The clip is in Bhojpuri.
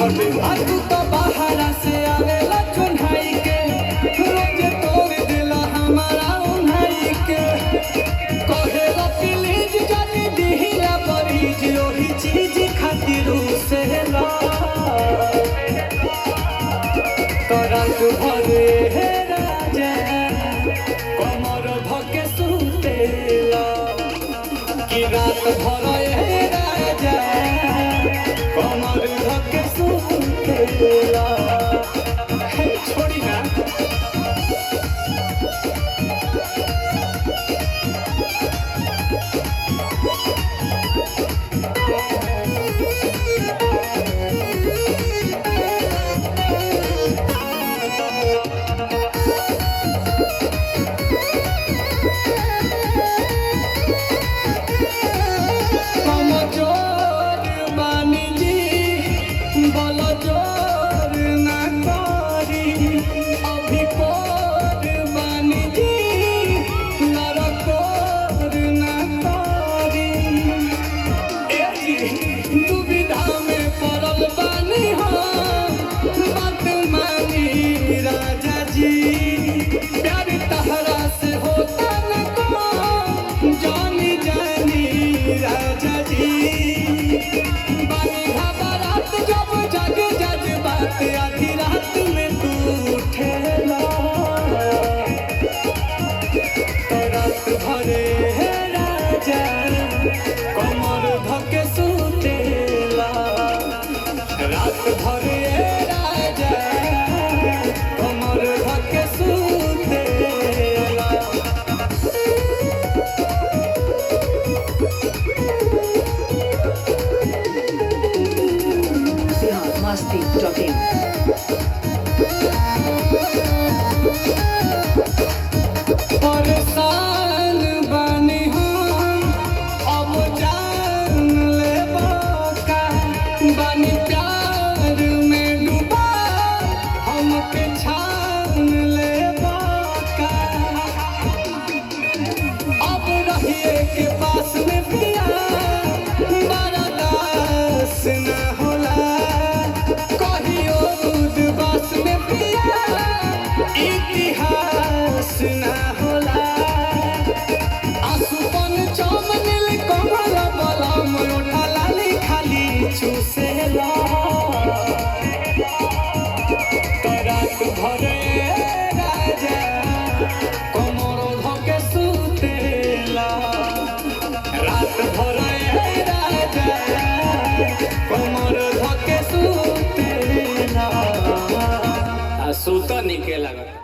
तू तो बाहरा से आवेला चुन्हाई के रोज तोड़ दिला हमारा उन्हाई के कहेला प्लीज जानी दिहिला बरीज ओही चीज खातिर से ला तोरा तू भरे हे राजा कमर धके सुतेला कि रात भर हे राजा कमर धके सुतेला छोड़ी ना आधी रात में तू उठेला तो रात भरे हे राजा कमर धके सुतेला रात भरे हे राजा कमर धके सुतेला Masti.in परेशान बानी हम अब जान लेबा का बानी प्यार में डूबा हमके छान लेबा का अब रहिए के पास में पिया बड़ा दास न होला कहियो उदबास में पिया इतिहास न होला आसुपन चमनिल कमल बलम उठा लाली खाली चूसेला तो रात भरे राजा कमर धके सुतेला रात भरे राजा कमर धके सुतेला आ सुत निके लागत।